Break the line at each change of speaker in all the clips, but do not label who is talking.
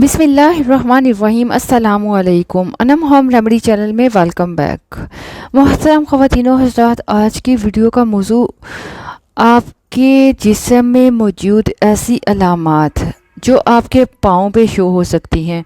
बिस्मिल्लाहिर्रहमानिर्रहीम। अस्सलामुअलैकुम। Anam home remedy channel में वेलकम बैक। मोहतरम ख़वातीनो हज़रात, आज की वीडियो का मौजू आपके जिस्म में मौजूद ऐसी अलामात जो आपके पाँव पे शो हो सकती हैं।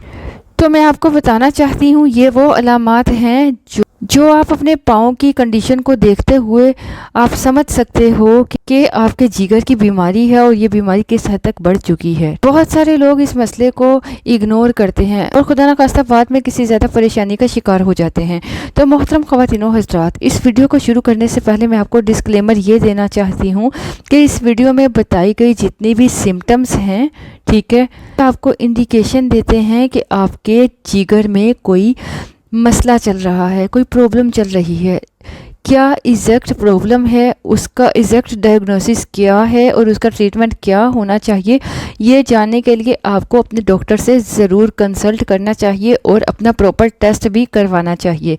तो मैं आपको बताना चाहती हूँ ये वो अलामात हैं जो आप अपने पाँव की कंडीशन को देखते हुए आप समझ सकते हो कि आपके जिगर की बीमारी है और ये बीमारी किस हद तक बढ़ चुकी है। बहुत सारे लोग इस मसले को इग्नोर करते हैं और खुदा न खास्ता बाद में किसी ज़्यादा परेशानी का शिकार हो जाते हैं। तो मोहतरम ख़वातीनो हज़रात, इस वीडियो को शुरू करने से पहले मैं आपको डिस्क्लेमर ये देना चाहती हूँ कि इस वीडियो में बताई गई जितनी भी सिम्टम्स हैं, ठीक है, आपको इंडिकेशन देते हैं कि आपके जिगर में कोई मसला चल रहा है, कोई प्रॉब्लम चल रही है। क्या एग्जैक्ट प्रॉब्लम है, उसका एग्जैक्ट डायग्नोसिस क्या है और उसका ट्रीटमेंट क्या होना चाहिए, ये जानने के लिए आपको अपने डॉक्टर से ज़रूर कंसल्ट करना चाहिए और अपना प्रॉपर टेस्ट भी करवाना चाहिए।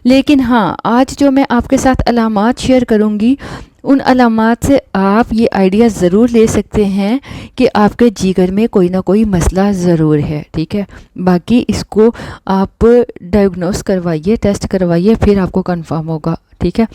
लेकिन हाँ, आज जो मैं आपके साथ अलामात शेयर करूँगी, उन अलामात से आप ये आइडिया ज़रूर ले सकते हैं कि आपके जिगर में कोई ना कोई मसला ज़रूर है, ठीक है। बाकी इसको आप डायग्नोस करवाइए, टेस्ट करवाइए, फिर आपको कंफर्म होगा, ठीक है।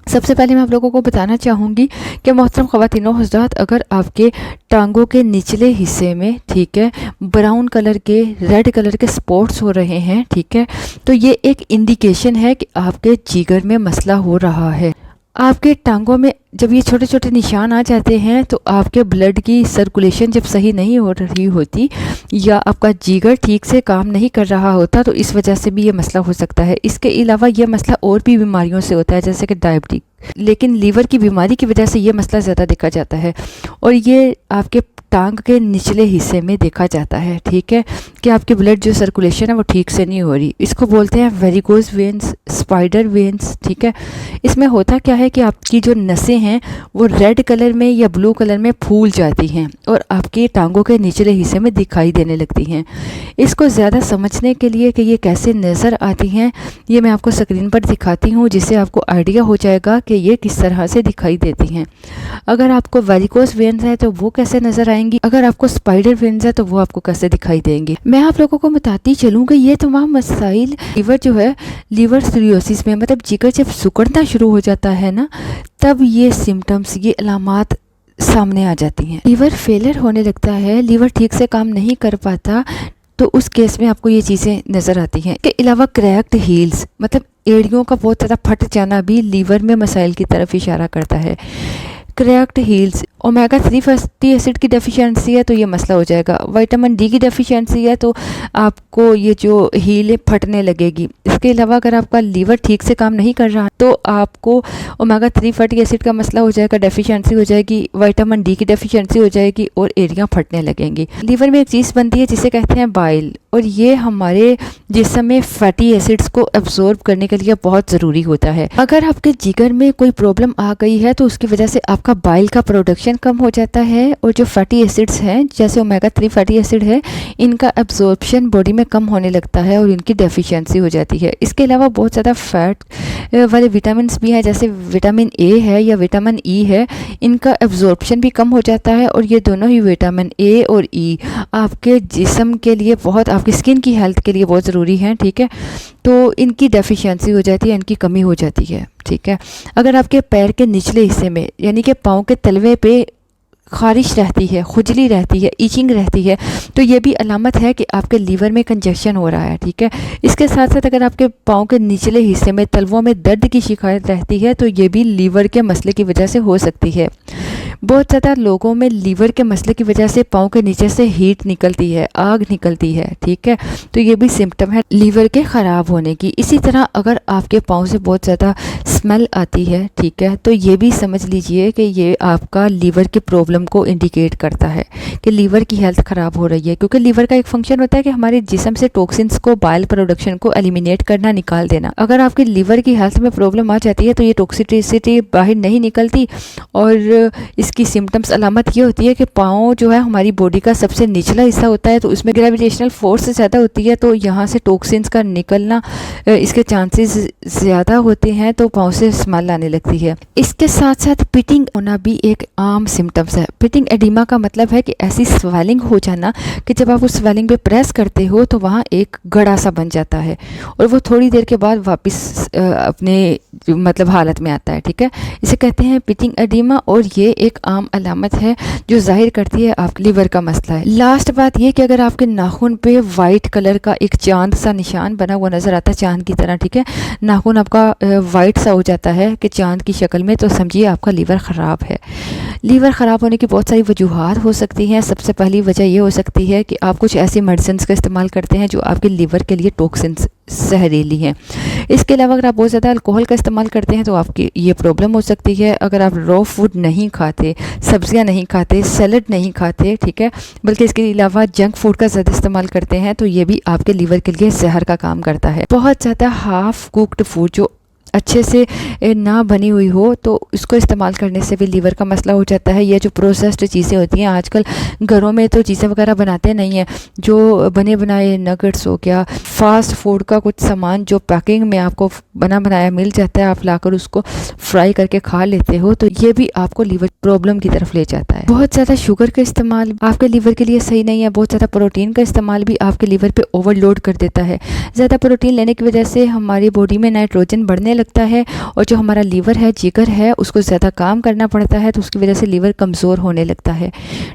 सबसे पहले मैं आप लोगों को बताना चाहूँगी कि मोहतरम ख़वातीनो हज़रात, अगर आपके टांगों के निचले हिस्से में, ठीक है, ब्राउन कलर के, रेड कलर के स्पॉट्स हो रहे हैं, ठीक है, तो ये एक इंडिकेशन है कि आपके जिगर में मसला हो रहा है। आपके टांगों में जब ये छोटे छोटे निशान आ जाते हैं तो आपके ब्लड की सर्कुलेशन जब सही नहीं हो रही होती या आपका जिगर ठीक से काम नहीं कर रहा होता, तो इस वजह से भी ये मसला हो सकता है। इसके अलावा ये मसला और भी बीमारियों से होता है, जैसे कि डायबिटीज, लेकिन लीवर की बीमारी की वजह से ये मसला ज़्यादा देखा जाता है और ये आपके टांग के निचले हिस्से में देखा जाता है, ठीक है, कि आपकी ब्लड जो सर्कुलेशन है वो ठीक से नहीं हो रही। इसको बोलते हैं वेरिकोज वेन्स, स्पाइडर वेन्स, ठीक है। इसमें होता क्या है कि आपकी जो नसें हैं वो रेड कलर में या ब्लू कलर में फूल जाती हैं और आपकी टांगों के निचले हिस्से में दिखाई देने लगती हैं। इसको ज़्यादा समझने के लिए कि ये कैसे नज़र आती हैं, ये मैं आपको स्क्रीन पर दिखाती हूँ, जिससे आपको आइडिया हो जाएगा कि ये किस तरह से दिखाई देती हैं। अगर आपको वेरिकोज वेन्स है तो वो कैसे नज़र आएंगी, अगर आपको स्पाइडर वेन्स है तो वो आपको कैसे दिखाई देंगी। मैं आप लोगों को बताती चलूँ कि ये तमाम मसाइल लीवर जो है, लीवर सिरोसिस में, मतलब जिगर जब सिकुड़ना शुरू हो जाता है ना, तब ये सिम्टम्स, ये अलामात सामने आ जाती हैं। लीवर फेलियर होने लगता है, लीवर ठीक से काम नहीं कर पाता, तो उस केस में आपको ये चीज़ें नज़र आती हैं। के अलावा क्रैक्ड हील्स, मतलब एड़ियों का बहुत ज़्यादा फट जाना भी लीवर में मसाइल की तरफ इशारा करता है। Cracked heels, omega 3 fatty acid की डेफिशिएंसी है तो ये मसला हो जाएगा। विटामिन डी की डेफिशिएंसी है तो आपको ये जो हील है फटने लगेगी। इसके अलावा अगर आपका लीवर ठीक से काम नहीं कर रहा तो आपको ओमेगा 3 फैटी एसिड का मसला हो जाएगा, डेफिशिएंसी हो जाएगी, विटामिन डी की डेफिशिएंसी हो जाएगी और एड़ियाँ फटने लगेंगी। लीवर में एक चीज़ बनती है जिसे कहते हैं बाइल, और ये हमारे जिस्म में फैटी एसिड्स को एब्जॉर्ब करने के लिए बहुत ज़रूरी होता है। अगर आपके जिगर में कोई प्रॉब्लम आ गई है तो उसकी वजह से आपका बाइल का प्रोडक्शन कम हो जाता है और जो फैटी एसिड्स हैं, जैसे ओमेगा 3 फैटी एसिड है, इनका एब्जॉर्प्शन बॉडी में कम होने लगता है और इनकी डेफिशिएंसी हो जाती है। इसके अलावा बहुत ज़्यादा फैट वाले विटामिन भी हैं, जैसे विटामिन ए है या विटामिन ई है, इनका एब्जॉर्प्शन भी कम हो जाता है और ये दोनों ही विटामिन ए और ई आपके जिस्म के लिए बहुत, आपकी स्किन की हेल्थ के लिए बहुत ज़रूरी हैं, ठीक है। तो इनकी डेफिशिएंसी हो जाती है, इनकी कमी हो जाती है, ठीक है। अगर आपके पैर के निचले हिस्से में, यानी कि पाँव के तलवे पे खारिश रहती है, खुजली रहती है, ईचिंग रहती है, तो ये भी अलामत है कि आपके लीवर में कंजेक्शन हो रहा है, ठीक है। इसके साथ साथ अगर आपके पाँव के निचले हिस्से में तलवों में दर्द की शिकायत रहती है तो ये भी लीवर के मसले की वजह से हो सकती है। बहुत ज़्यादा लोगों में लीवर के मसले की वजह से पाँव के नीचे से हीट निकलती है, आग निकलती है, ठीक है, तो ये भी सिम्टम है लीवर के ख़राब होने की। इसी तरह अगर आपके पाँव से बहुत ज़्यादा स्मेल आती है, ठीक है, तो ये भी समझ लीजिए कि ये आपका लीवर की प्रॉब्लम को इंडिकेट करता है कि लीवर की हेल्थ ख़राब हो रही है। क्योंकि लीवर का एक फंक्शन होता है कि हमारे जिस्म से टॉक्सिन्स को, बाइल प्रोडक्शन को एलिमिनेट करना, निकाल देना। अगर आपके लीवर की हेल्थ में प्रॉब्लम आ जाती है तो ये टॉक्सिसिटी बाहर नहीं निकलती और इसकी सिम्टम्स अलामत ये होती है कि पाँव जो है हमारी बॉडी का सबसे निचला हिस्सा होता है, तो उसमें ग्रेविटेशनल फोर्स ज़्यादा होती है, तो यहाँ से टॉक्सिन्स का निकलना इसके चांसेस ज़्यादा होते हैं, तो पाँव से स्मेल आने लगती है। इसके साथ साथ पिटिंग होना भी एक आम सिम्टम्स है। पिटिंग एडिमा का मतलब है कि ऐसी स्वेलिंग हो जाना कि जब आप उस स्वेलिंग पे प्रेस करते हो तो वहाँ एक गड़ा सा बन जाता है और वो थोड़ी देर के बाद वापस अपने मतलब हालत में आता है। ठीक है, इसे कहते हैं पिटिंग एडिमा और ये एक आम अलामत है जो जाहिर करती है आपके लीवर का मसला है। लास्ट बात ये कि अगर आपके नाखून पे वाइट कलर का एक चांद सा निशान बना हुआ नजर आता है, चांद की तरह, ठीक है, नाखून आपका वाइट सा हो जाता है कि चांद की शक्ल में, तो समझिए आपका लीवर ख़राब है। लीवर ख़राब होने की बहुत सारी वजूहात हो सकती हैं। सबसे पहली वजह ये हो सकती है कि आप कुछ ऐसी मेडिसिन का इस्तेमाल करते हैं जो आपके लीवर के लिए टॉक्सिन्स जहरीली हैं। इसके अलावा अगर आप बहुत ज़्यादा अल्कोहल का इस्तेमाल करते हैं तो आपकी ये प्रॉब्लम हो सकती है। अगर आप रॉ फूड नहीं खाते, सब्जियां नहीं खाते, सैलड नहीं खाते, ठीक है, बल्कि इसके अलावा जंक फूड का ज़्यादा इस्तेमाल करते हैं, तो ये भी आपके लीवर के लिए जहर का काम करता है। बहुत ज़्यादा हाफ कुक्ड फूड जो अच्छे से ना बनी हुई हो तो इसको इस्तेमाल करने से भी लीवर का मसला हो जाता है। ये जो प्रोसेस्ड चीज़ें होती हैं, आजकल घरों में तो चीज़ें वगैरह बनाते नहीं हैं, जो बने बनाए नगेट्स हो गया, फास्ट फूड का कुछ सामान जो पैकिंग में आपको बना बनाया मिल जाता है, आप लाकर उसको फ्राई करके खा लेते हो, तो ये भी आपको लीवर प्रॉब्लम की तरफ ले जाता है। बहुत ज़्यादा शुगर का इस्तेमाल आपके लीवर के लिए सही नहीं है। बहुत ज़्यादा प्रोटीन का इस्तेमाल भी आपके लीवर पे ओवरलोड कर देता है। ज़्यादा प्रोटीन लेने की वजह से हमारी बॉडी में नाइट्रोजन बढ़ने लगता है और जो हमारा लीवर है, जिगर है, उसको ज़्यादा काम करना पड़ता है, तो उसकी वजह से लीवर कमज़ोर होने लगता है।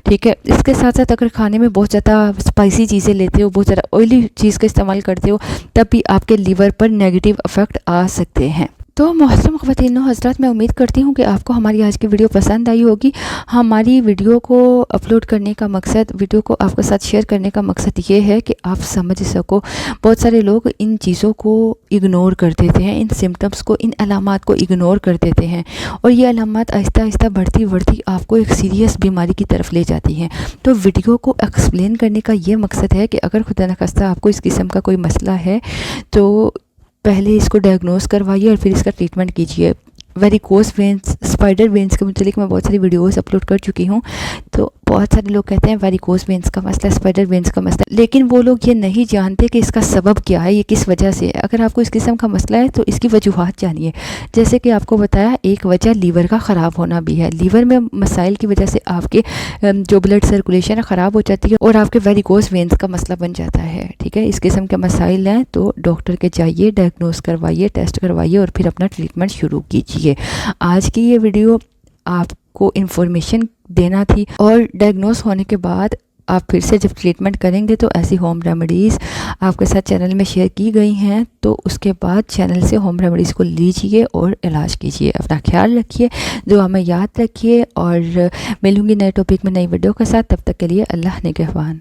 ठीक है, इसके साथ साथ अगर खाने में बहुत ज़्यादा स्पाइसी चीज़ें लेते हो, बहुत ज़्यादा ऑयली चीज़ का इस्तेमाल करते हो, तब भी आपके लीवर पर नेगेटिव इफ़ेक्ट आ सकते हैं। तो मोहतरम ख़वातीन और हज़रात, मैं उम्मीद करती हूँ कि आपको हमारी आज की वीडियो पसंद आई होगी। हमारी वीडियो को अपलोड करने का मकसद, वीडियो को आपके साथ शेयर करने का मकसद ये है कि आप समझ सको। बहुत सारे लोग इन चीज़ों को इग्नोर कर देते हैं, इन सिम्टम्स को, इन अलामात को इग्नोर कर देते हैं और ये अलामात आहिस्ता आहिस्ता बढ़ती बढ़ती आपको एक सीरियस बीमारी की तरफ ले जाती हैं। तो वीडियो को एक्सप्लेन करने का ये मकसद है कि अगर खुदा न खास्ता आपको इस किस्म का कोई मसला है तो पहले इसको डायग्नोस करवाइए और फिर इसका ट्रीटमेंट कीजिए। वेरिकोस वेंस, स्पाइडर वेंस के मुतालिक मैं बहुत सारी वीडियोस अपलोड कर चुकी हूँ। तो बहुत सारे लोग कहते हैं वेरिकोस वेंस का मसला, स्पाइडर वेंस का मसला, लेकिन वो लोग ये नहीं जानते कि इसका सबब क्या है, ये किस वजह से है। अगर आपको इस किस्म का मसला है तो इसकी वजूहात जानिए। जैसे कि आपको बताया, एक वजह लीवर का ख़राब होना भी है। लीवर में मसाइल की वजह से आपके जो ब्लड सर्कुलेशन है ख़राब हो जाती है और आपके वेरिकोस वेंस का मसला बन जाता है। ठीक है, इस किस्म के मसाइल हैं तो डॉक्टर के जाइए, डायग्नोस करवाइए, टेस्ट करवाइए और फिर अपना ट्रीटमेंट शुरू कीजिए। आज की ये वीडियो आपको इन्फॉर्मेशन देना थी और डायग्नोस होने के बाद आप फिर से जब ट्रीटमेंट करेंगे तो ऐसी होम रेमेडीज़ आपके साथ चैनल में शेयर की गई हैं, तो उसके बाद चैनल से होम रेमेडीज़ को लीजिए और इलाज कीजिए। अपना ख्याल रखिए, दुआ में याद रखिए और मिलूंगी नए टॉपिक में नई वीडियो के साथ। तब तक के लिए अल्लाह निगहबान।